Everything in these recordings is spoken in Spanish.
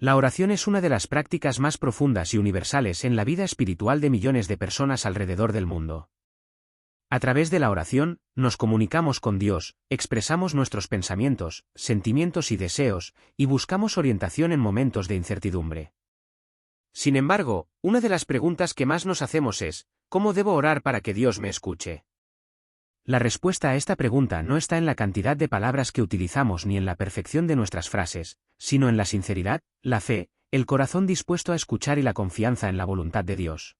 La oración es una de las prácticas más profundas y universales en la vida espiritual de millones de personas alrededor del mundo. A través de la oración, nos comunicamos con Dios, expresamos nuestros pensamientos, sentimientos y deseos, y buscamos orientación en momentos de incertidumbre. Sin embargo, una de las preguntas que más nos hacemos es, ¿cómo debo orar para que Dios me escuche? La respuesta a esta pregunta no está en la cantidad de palabras que utilizamos ni en la perfección de nuestras frases, sino en la sinceridad, la fe, el corazón dispuesto a escuchar y la confianza en la voluntad de Dios.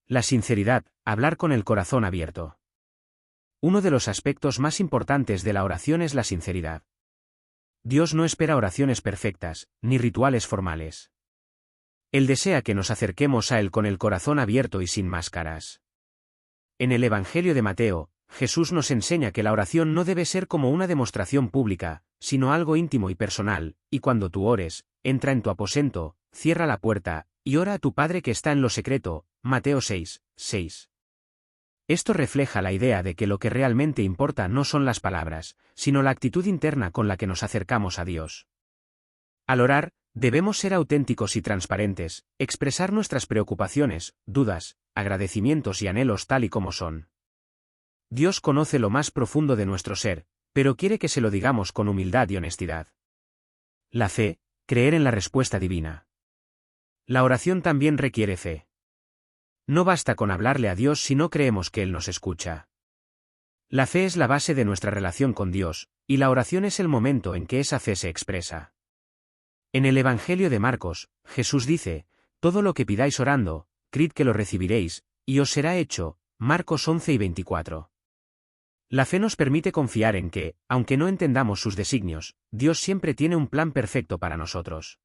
La sinceridad, hablar con el corazón abierto. Uno de los aspectos más importantes de la oración es la sinceridad. Dios no espera oraciones perfectas, ni rituales formales. Él desea que nos acerquemos a Él con el corazón abierto y sin máscaras. En el Evangelio de Mateo, Jesús nos enseña que la oración no debe ser como una demostración pública, sino algo íntimo y personal, y cuando tú ores, entra en tu aposento, cierra la puerta, y ora a tu Padre que está en lo secreto, Mateo 6:6. Esto refleja la idea de que lo que realmente importa no son las palabras, sino la actitud interna con la que nos acercamos a Dios. Al orar, debemos ser auténticos y transparentes, expresar nuestras preocupaciones, dudas, agradecimientos y anhelos tal y como son. Dios conoce lo más profundo de nuestro ser, pero quiere que se lo digamos con humildad y honestidad. La fe, creer en la respuesta divina. La oración también requiere fe. No basta con hablarle a Dios si no creemos que Él nos escucha. La fe es la base de nuestra relación con Dios, y la oración es el momento en que esa fe se expresa. En el Evangelio de Marcos, Jesús dice, todo lo que pidáis orando, creed que lo recibiréis, y os será hecho, Marcos 11:24. La fe nos permite confiar en que, aunque no entendamos sus designios, Dios siempre tiene un plan perfecto para nosotros.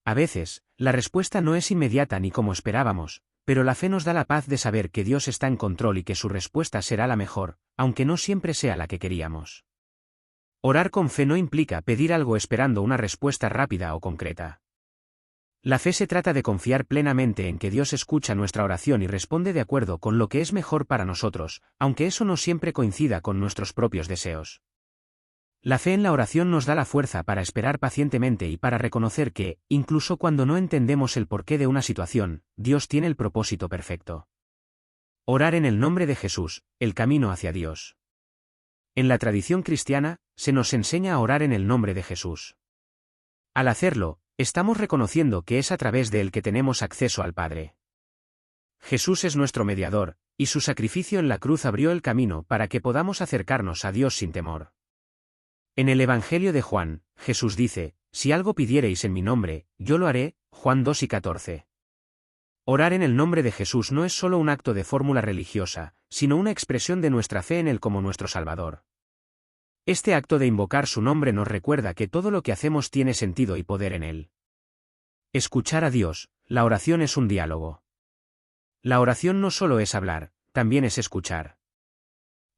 A veces, la respuesta no es inmediata ni como esperábamos, pero la fe nos da la paz de saber que Dios está en control y que su respuesta será la mejor, aunque no siempre sea la que queríamos. Orar con fe no implica pedir algo esperando una respuesta rápida o concreta. La fe se trata de confiar plenamente en que Dios escucha nuestra oración y responde de acuerdo con lo que es mejor para nosotros, aunque eso no siempre coincida con nuestros propios deseos. La fe en la oración nos da la fuerza para esperar pacientemente y para reconocer que, incluso cuando no entendemos el porqué de una situación, Dios tiene el propósito perfecto. Orar en el nombre de Jesús, el camino hacia Dios. En la tradición cristiana, se nos enseña a orar en el nombre de Jesús. Al hacerlo, estamos reconociendo que es a través de Él que tenemos acceso al Padre. Jesús es nuestro mediador, y su sacrificio en la cruz abrió el camino para que podamos acercarnos a Dios sin temor. En el Evangelio de Juan, Jesús dice, si algo pidiereis en mi nombre, yo lo haré, Juan 2:14. Orar en el nombre de Jesús no es solo un acto de fórmula religiosa, sino una expresión de nuestra fe en Él como nuestro Salvador. Este acto de invocar su nombre nos recuerda que todo lo que hacemos tiene sentido y poder en Él. Escuchar a Dios, la oración es un diálogo. La oración no solo es hablar, también es escuchar.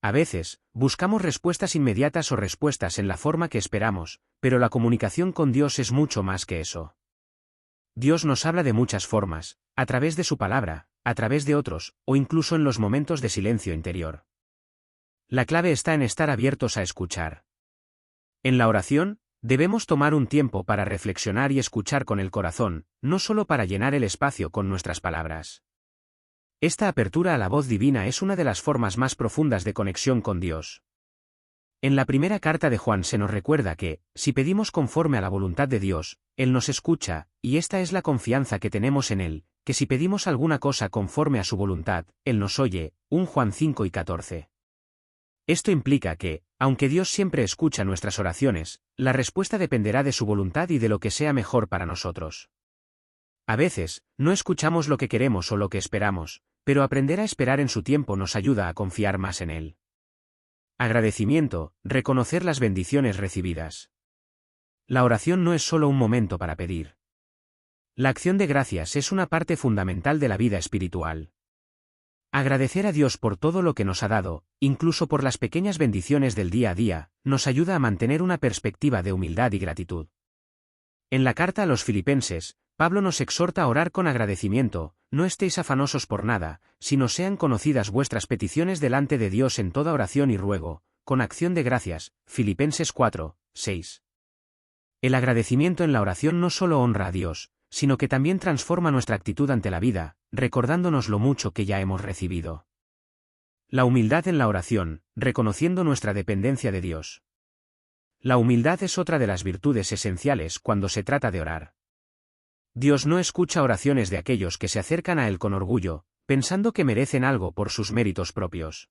A veces, buscamos respuestas inmediatas o respuestas en la forma que esperamos, pero la comunicación con Dios es mucho más que eso. Dios nos habla de muchas formas, a través de su palabra, a través de otros, o incluso en los momentos de silencio interior. La clave está en estar abiertos a escuchar. En la oración, debemos tomar un tiempo para reflexionar y escuchar con el corazón, no solo para llenar el espacio con nuestras palabras. Esta apertura a la voz divina es una de las formas más profundas de conexión con Dios. En la primera carta de Juan se nos recuerda que, si pedimos conforme a la voluntad de Dios, Él nos escucha, y esta es la confianza que tenemos en Él, que si pedimos alguna cosa conforme a su voluntad, Él nos oye, 1 Juan 5:14. Esto implica que, aunque Dios siempre escucha nuestras oraciones, la respuesta dependerá de su voluntad y de lo que sea mejor para nosotros. A veces, no escuchamos lo que queremos o lo que esperamos, pero aprender a esperar en su tiempo nos ayuda a confiar más en Él. Agradecimiento, reconocer las bendiciones recibidas. La oración no es solo un momento para pedir. La acción de gracias es una parte fundamental de la vida espiritual. Agradecer a Dios por todo lo que nos ha dado, incluso por las pequeñas bendiciones del día a día, nos ayuda a mantener una perspectiva de humildad y gratitud. En la carta a los Filipenses, Pablo nos exhorta a orar con agradecimiento, no estéis afanosos por nada, sino sean conocidas vuestras peticiones delante de Dios en toda oración y ruego, con acción de gracias, Filipenses 4:6. El agradecimiento en la oración no solo honra a Dios, sino que también transforma nuestra actitud ante la vida, recordándonos lo mucho que ya hemos recibido. La humildad en la oración, reconociendo nuestra dependencia de Dios. La humildad es otra de las virtudes esenciales cuando se trata de orar. Dios no escucha oraciones de aquellos que se acercan a Él con orgullo, pensando que merecen algo por sus méritos propios.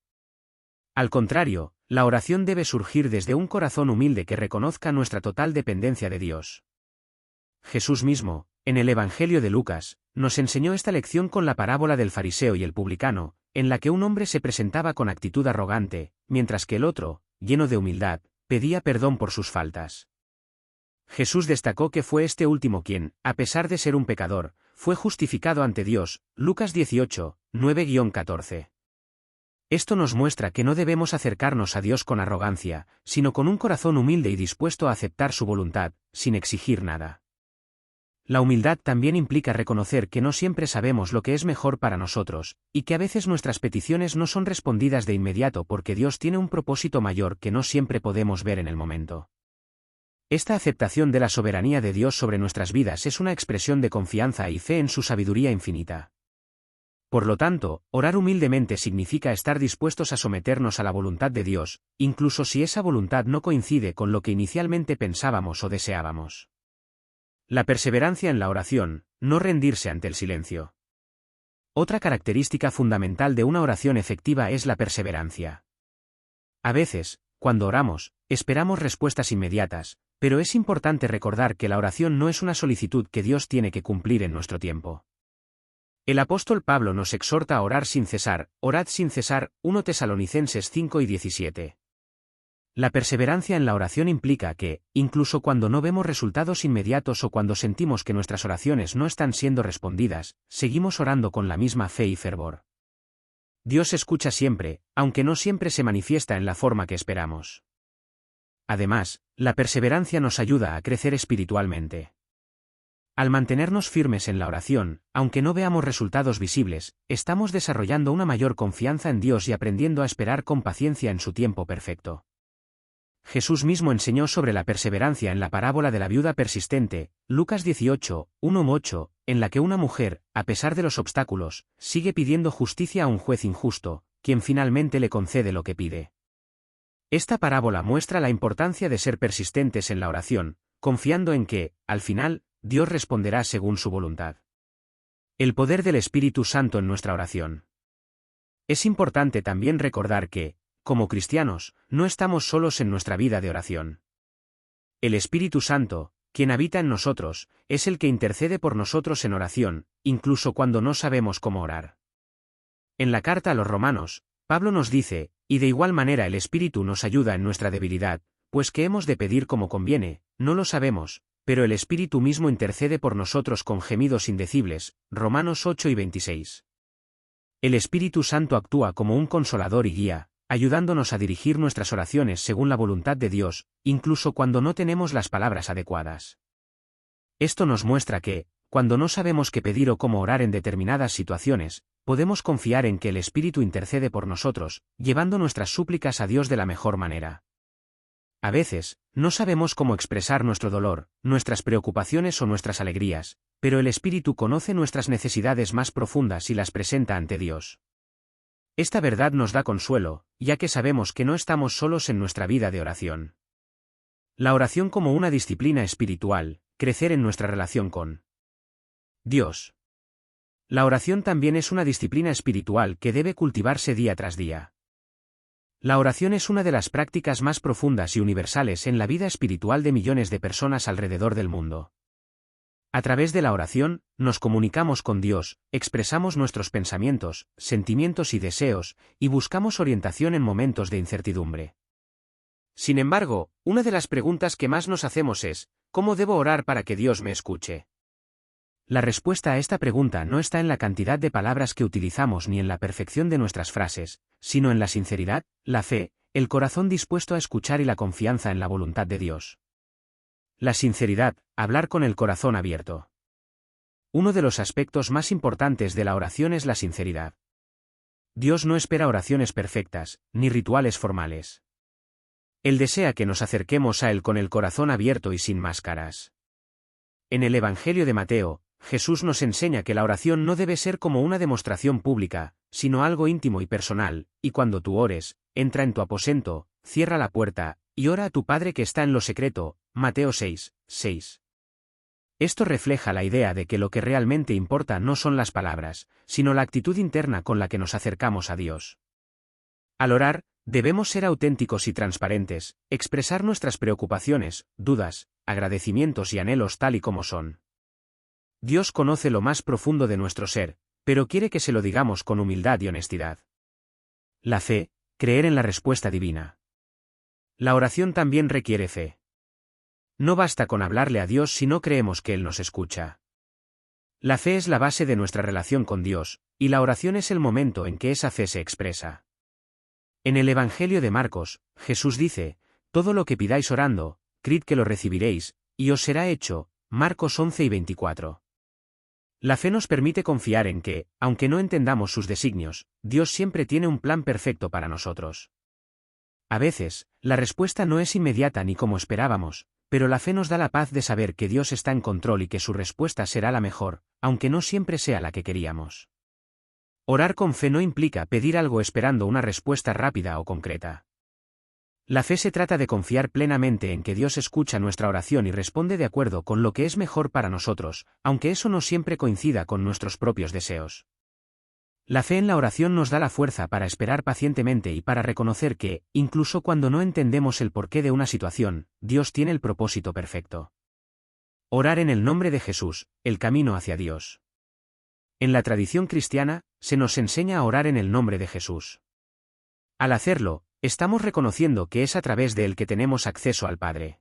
Al contrario, la oración debe surgir desde un corazón humilde que reconozca nuestra total dependencia de Dios. Jesús mismo, en el Evangelio de Lucas, nos enseñó esta lección con la parábola del fariseo y el publicano, en la que un hombre se presentaba con actitud arrogante, mientras que el otro, lleno de humildad, pedía perdón por sus faltas. Jesús destacó que fue este último quien, a pesar de ser un pecador, fue justificado ante Dios, Lucas 18, 9-14. Esto nos muestra que no debemos acercarnos a Dios con arrogancia, sino con un corazón humilde y dispuesto a aceptar su voluntad, sin exigir nada. La humildad también implica reconocer que no siempre sabemos lo que es mejor para nosotros, y que a veces nuestras peticiones no son respondidas de inmediato porque Dios tiene un propósito mayor que no siempre podemos ver en el momento. Esta aceptación de la soberanía de Dios sobre nuestras vidas es una expresión de confianza y fe en su sabiduría infinita. Por lo tanto, orar humildemente significa estar dispuestos a someternos a la voluntad de Dios, incluso si esa voluntad no coincide con lo que inicialmente pensábamos o deseábamos. La perseverancia en la oración, no rendirse ante el silencio. Otra característica fundamental de una oración efectiva es la perseverancia. A veces, cuando oramos, esperamos respuestas inmediatas, pero es importante recordar que la oración no es una solicitud que Dios tiene que cumplir en nuestro tiempo. El apóstol Pablo nos exhorta a orar sin cesar, orad sin cesar, 1 Tesalonicenses 5:17. La perseverancia en la oración implica que, incluso cuando no vemos resultados inmediatos o cuando sentimos que nuestras oraciones no están siendo respondidas, seguimos orando con la misma fe y fervor. Dios escucha siempre, aunque no siempre se manifiesta en la forma que esperamos. Además, la perseverancia nos ayuda a crecer espiritualmente. Al mantenernos firmes en la oración, aunque no veamos resultados visibles, estamos desarrollando una mayor confianza en Dios y aprendiendo a esperar con paciencia en su tiempo perfecto. Jesús mismo enseñó sobre la perseverancia en la parábola de la viuda persistente, Lucas 18, 1-8, en la que una mujer, a pesar de los obstáculos, sigue pidiendo justicia a un juez injusto, quien finalmente le concede lo que pide. Esta parábola muestra la importancia de ser persistentes en la oración, confiando en que, al final, Dios responderá según su voluntad. El poder del Espíritu Santo en nuestra oración. Es importante también recordar que, como cristianos, no estamos solos en nuestra vida de oración. El Espíritu Santo, quien habita en nosotros, es el que intercede por nosotros en oración, incluso cuando no sabemos cómo orar. En la carta a los Romanos, Pablo nos dice, y de igual manera el Espíritu nos ayuda en nuestra debilidad, pues que hemos de pedir como conviene, no lo sabemos, pero el Espíritu mismo intercede por nosotros con gemidos indecibles, Romanos 8:26. El Espíritu Santo actúa como un consolador y guía, ayudándonos a dirigir nuestras oraciones según la voluntad de Dios, incluso cuando no tenemos las palabras adecuadas. Esto nos muestra que, cuando no sabemos qué pedir o cómo orar en determinadas situaciones, podemos confiar en que el Espíritu intercede por nosotros, llevando nuestras súplicas a Dios de la mejor manera. A veces, no sabemos cómo expresar nuestro dolor, nuestras preocupaciones o nuestras alegrías, pero el Espíritu conoce nuestras necesidades más profundas y las presenta ante Dios. Esta verdad nos da consuelo, ya que sabemos que no estamos solos en nuestra vida de oración. La oración como una disciplina espiritual, crecer en nuestra relación con Dios. La oración también es una disciplina espiritual que debe cultivarse día tras día. La oración es una de las prácticas más profundas y universales en la vida espiritual de millones de personas alrededor del mundo. A través de la oración, nos comunicamos con Dios, expresamos nuestros pensamientos, sentimientos y deseos, y buscamos orientación en momentos de incertidumbre. Sin embargo, una de las preguntas que más nos hacemos es, ¿cómo debo orar para que Dios me escuche? La respuesta a esta pregunta no está en la cantidad de palabras que utilizamos ni en la perfección de nuestras frases, sino en la sinceridad, la fe, el corazón dispuesto a escuchar y la confianza en la voluntad de Dios. La sinceridad, hablar con el corazón abierto. Uno de los aspectos más importantes de la oración es la sinceridad. Dios no espera oraciones perfectas, ni rituales formales. Él desea que nos acerquemos a Él con el corazón abierto y sin máscaras. En el Evangelio de Mateo, Jesús nos enseña que la oración no debe ser como una demostración pública, sino algo íntimo y personal, y cuando tú ores, entra en tu aposento, cierra la puerta, y ora a tu Padre que está en lo secreto. Mateo 6, 6. Esto refleja la idea de que lo que realmente importa no son las palabras, sino la actitud interna con la que nos acercamos a Dios. Al orar, debemos ser auténticos y transparentes, expresar nuestras preocupaciones, dudas, agradecimientos y anhelos tal y como son. Dios conoce lo más profundo de nuestro ser, pero quiere que se lo digamos con humildad y honestidad. La fe, creer en la respuesta divina. La oración también requiere fe. No basta con hablarle a Dios si no creemos que Él nos escucha. La fe es la base de nuestra relación con Dios, y la oración es el momento en que esa fe se expresa. En el Evangelio de Marcos, Jesús dice: todo lo que pidáis orando, creed que lo recibiréis, y os será hecho. Marcos 11 y 24. La fe nos permite confiar en que, aunque no entendamos sus designios, Dios siempre tiene un plan perfecto para nosotros. A veces, la respuesta no es inmediata ni como esperábamos, pero la fe nos da la paz de saber que Dios está en control y que su respuesta será la mejor, aunque no siempre sea la que queríamos. Orar con fe no implica pedir algo esperando una respuesta rápida o concreta. La fe se trata de confiar plenamente en que Dios escucha nuestra oración y responde de acuerdo con lo que es mejor para nosotros, aunque eso no siempre coincida con nuestros propios deseos. La fe en la oración nos da la fuerza para esperar pacientemente y para reconocer que, incluso cuando no entendemos el porqué de una situación, Dios tiene el propósito perfecto. Orar en el nombre de Jesús, el camino hacia Dios. En la tradición cristiana, se nos enseña a orar en el nombre de Jesús. Al hacerlo, estamos reconociendo que es a través de Él que tenemos acceso al Padre.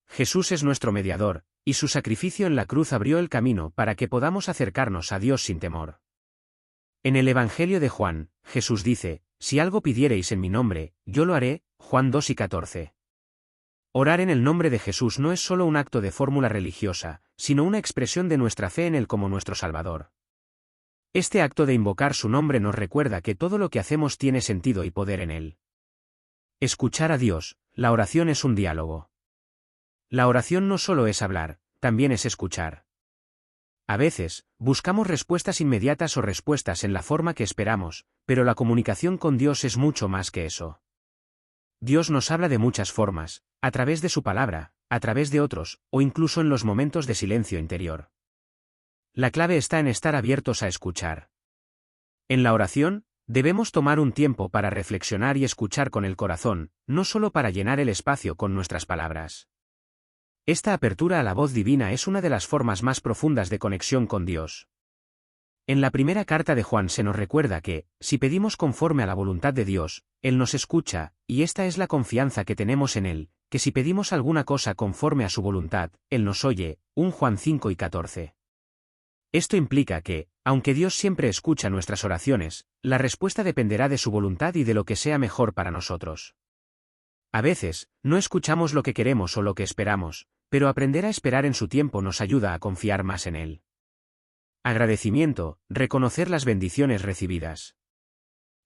Jesús es nuestro mediador, y su sacrificio en la cruz abrió el camino para que podamos acercarnos a Dios sin temor. En el Evangelio de Juan, Jesús dice: si algo pidiereis en mi nombre, yo lo haré. Juan 2 y 14. Orar en el nombre de Jesús no es solo un acto de fórmula religiosa, sino una expresión de nuestra fe en Él como nuestro Salvador. Este acto de invocar su nombre nos recuerda que todo lo que hacemos tiene sentido y poder en Él. Escuchar a Dios, la oración es un diálogo. La oración no solo es hablar, también es escuchar. A veces, buscamos respuestas inmediatas o respuestas en la forma que esperamos, pero la comunicación con Dios es mucho más que eso. Dios nos habla de muchas formas, a través de su palabra, a través de otros, o incluso en los momentos de silencio interior. La clave está en estar abiertos a escuchar. En la oración, debemos tomar un tiempo para reflexionar y escuchar con el corazón, no solo para llenar el espacio con nuestras palabras. Esta apertura a la voz divina es una de las formas más profundas de conexión con Dios. En la primera carta de Juan se nos recuerda que, si pedimos conforme a la voluntad de Dios, Él nos escucha, y esta es la confianza que tenemos en Él, que si pedimos alguna cosa conforme a su voluntad, Él nos oye. 1 Juan 5 y 14. Esto implica que, aunque Dios siempre escucha nuestras oraciones, la respuesta dependerá de su voluntad y de lo que sea mejor para nosotros. A veces, no escuchamos lo que queremos o lo que esperamos, pero aprender a esperar en su tiempo nos ayuda a confiar más en Él. Agradecimiento, reconocer las bendiciones recibidas.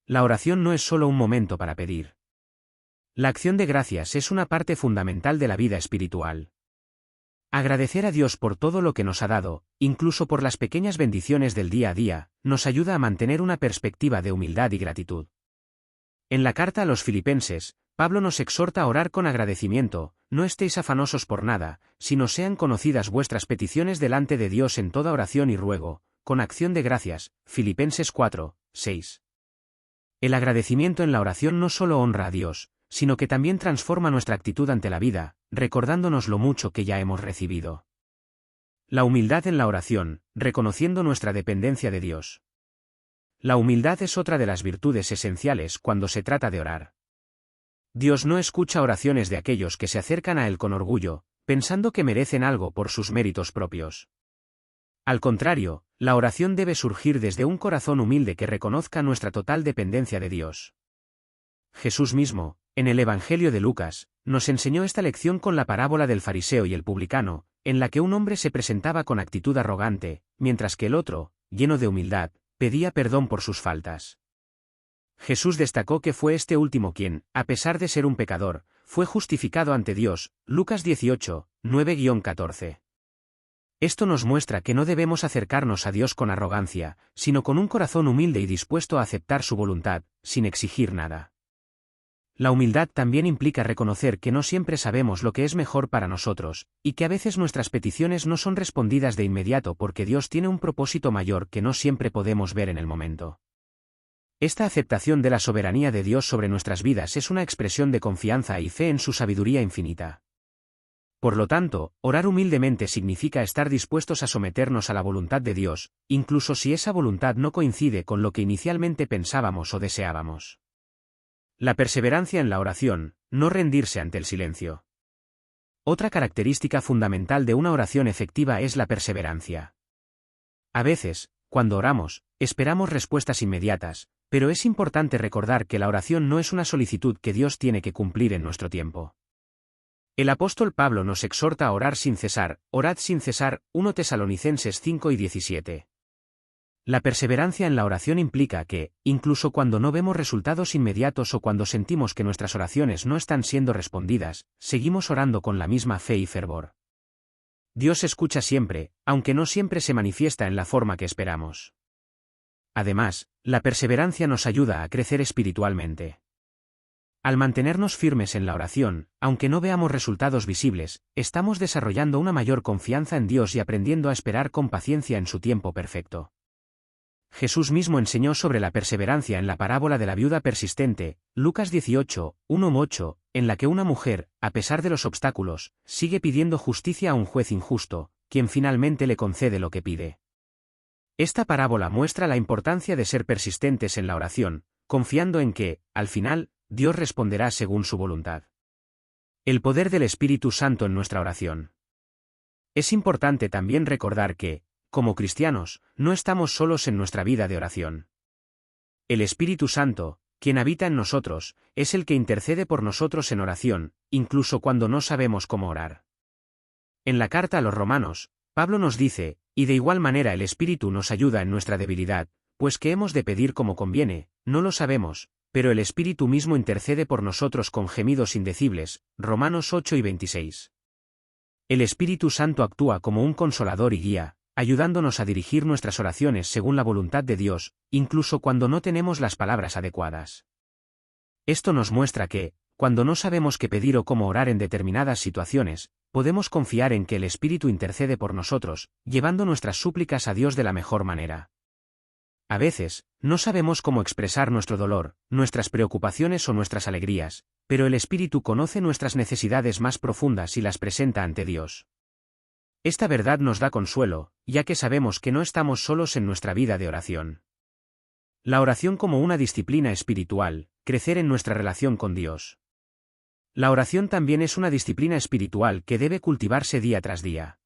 La oración no es solo un momento para pedir. La acción de gracias es una parte fundamental de la vida espiritual. Agradecer a Dios por todo lo que nos ha dado, incluso por las pequeñas bendiciones del día a día, nos ayuda a mantener una perspectiva de humildad y gratitud. En la carta a los Filipenses, Pablo nos exhorta a orar con agradecimiento: no estéis afanosos por nada, sino sean conocidas vuestras peticiones delante de Dios en toda oración y ruego, con acción de gracias. Filipenses 4, 6. El agradecimiento en la oración no solo honra a Dios, sino que también transforma nuestra actitud ante la vida, recordándonos lo mucho que ya hemos recibido. La humildad en la oración, reconociendo nuestra dependencia de Dios. La humildad es otra de las virtudes esenciales cuando se trata de orar. Dios no escucha oraciones de aquellos que se acercan a Él con orgullo, pensando que merecen algo por sus méritos propios. Al contrario, la oración debe surgir desde un corazón humilde que reconozca nuestra total dependencia de Dios. Jesús mismo, en el Evangelio de Lucas, nos enseñó esta lección con la parábola del fariseo y el publicano, en la que un hombre se presentaba con actitud arrogante, mientras que el otro, lleno de humildad, pedía perdón por sus faltas. Jesús destacó que fue este último quien, a pesar de ser un pecador, fue justificado ante Dios. Lucas 18, 9-14. Esto nos muestra que no debemos acercarnos a Dios con arrogancia, sino con un corazón humilde y dispuesto a aceptar su voluntad, sin exigir nada. La humildad también implica reconocer que no siempre sabemos lo que es mejor para nosotros, y que a veces nuestras peticiones no son respondidas de inmediato porque Dios tiene un propósito mayor que no siempre podemos ver en el momento. Esta aceptación de la soberanía de Dios sobre nuestras vidas es una expresión de confianza y fe en su sabiduría infinita. Por lo tanto, orar humildemente significa estar dispuestos a someternos a la voluntad de Dios, incluso si esa voluntad no coincide con lo que inicialmente pensábamos o deseábamos. La perseverancia en la oración, no rendirse ante el silencio. Otra característica fundamental de una oración efectiva es la perseverancia. A veces, cuando oramos, esperamos respuestas inmediatas, pero es importante recordar que la oración no es una solicitud que Dios tiene que cumplir en nuestro tiempo. El apóstol Pablo nos exhorta a orar sin cesar, orad sin cesar, 1 Tesalonicenses 5:17. La perseverancia en la oración implica que, incluso cuando no vemos resultados inmediatos o cuando sentimos que nuestras oraciones no están siendo respondidas, seguimos orando con la misma fe y fervor. Dios escucha siempre, aunque no siempre se manifiesta en la forma que esperamos. Además, la perseverancia nos ayuda a crecer espiritualmente. Al mantenernos firmes en la oración, aunque no veamos resultados visibles, estamos desarrollando una mayor confianza en Dios y aprendiendo a esperar con paciencia en su tiempo perfecto. Jesús mismo enseñó sobre la perseverancia en la parábola de la viuda persistente, Lucas 18, 1-8, en la que una mujer, a pesar de los obstáculos, sigue pidiendo justicia a un juez injusto, quien finalmente le concede lo que pide. Esta parábola muestra la importancia de ser persistentes en la oración, confiando en que, al final, Dios responderá según su voluntad. El poder del Espíritu Santo en nuestra oración. Es importante también recordar que, como cristianos, no estamos solos en nuestra vida de oración. El Espíritu Santo, quien habita en nosotros, es el que intercede por nosotros en oración, incluso cuando no sabemos cómo orar. En la carta a los Romanos, Pablo nos dice, y de igual manera el Espíritu nos ayuda en nuestra debilidad, pues que hemos de pedir como conviene, no lo sabemos, pero el Espíritu mismo intercede por nosotros con gemidos indecibles, Romanos 8:26. El Espíritu Santo actúa como un consolador y guía, ayudándonos a dirigir nuestras oraciones según la voluntad de Dios, incluso cuando no tenemos las palabras adecuadas. Esto nos muestra que, cuando no sabemos qué pedir o cómo orar en determinadas situaciones, podemos confiar en que el Espíritu intercede por nosotros, llevando nuestras súplicas a Dios de la mejor manera. A veces, no sabemos cómo expresar nuestro dolor, nuestras preocupaciones o nuestras alegrías, pero el Espíritu conoce nuestras necesidades más profundas y las presenta ante Dios. Esta verdad nos da consuelo, ya que sabemos que no estamos solos en nuestra vida de oración. La oración como una disciplina espiritual, crecer en nuestra relación con Dios. La oración también es una disciplina espiritual que debe cultivarse día tras día.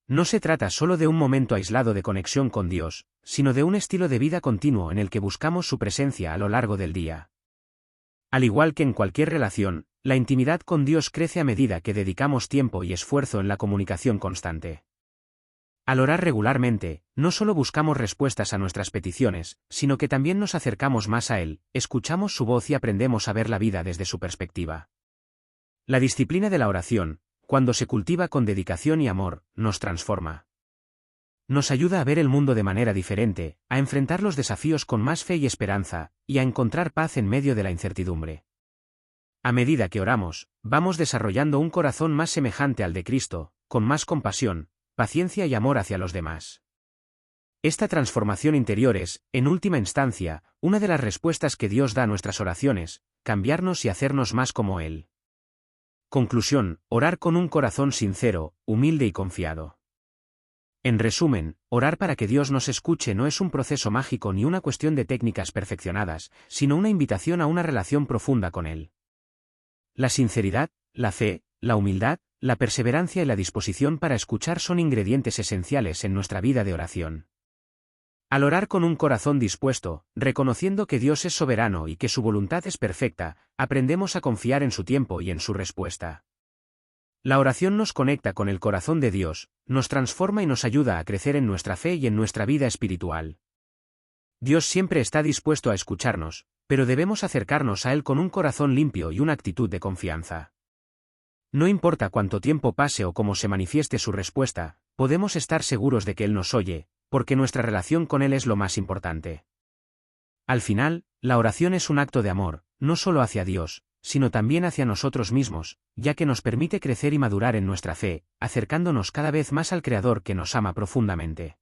No se trata solo de un momento aislado de conexión con Dios, sino de un estilo de vida continuo en el que buscamos su presencia a lo largo del día. Al igual que en cualquier relación, la intimidad con Dios crece a medida que dedicamos tiempo y esfuerzo en la comunicación constante. Al orar regularmente, no solo buscamos respuestas a nuestras peticiones, sino que también nos acercamos más a Él, escuchamos su voz y aprendemos a ver la vida desde su perspectiva. La disciplina de la oración, cuando se cultiva con dedicación y amor, nos transforma. Nos ayuda a ver el mundo de manera diferente, a enfrentar los desafíos con más fe y esperanza, y a encontrar paz en medio de la incertidumbre. A medida que oramos, vamos desarrollando un corazón más semejante al de Cristo, con más compasión, paciencia y amor hacia los demás. Esta transformación interior es, en última instancia, una de las respuestas que Dios da a nuestras oraciones, cambiarnos y hacernos más como Él. Conclusión: orar con un corazón sincero, humilde y confiado. En resumen, orar para que Dios nos escuche no es un proceso mágico ni una cuestión de técnicas perfeccionadas, sino una invitación a una relación profunda con Él. La sinceridad, la fe, la humildad, la perseverancia y la disposición para escuchar son ingredientes esenciales en nuestra vida de oración. Al orar con un corazón dispuesto, reconociendo que Dios es soberano y que su voluntad es perfecta, aprendemos a confiar en su tiempo y en su respuesta. La oración nos conecta con el corazón de Dios, nos transforma y nos ayuda a crecer en nuestra fe y en nuestra vida espiritual. Dios siempre está dispuesto a escucharnos, Pero debemos acercarnos a Él con un corazón limpio y una actitud de confianza. No importa cuánto tiempo pase o cómo se manifieste su respuesta, podemos estar seguros de que Él nos oye, porque nuestra relación con Él es lo más importante. Al final, la oración es un acto de amor, no solo hacia Dios, sino también hacia nosotros mismos, ya que nos permite crecer y madurar en nuestra fe, acercándonos cada vez más al Creador que nos ama profundamente.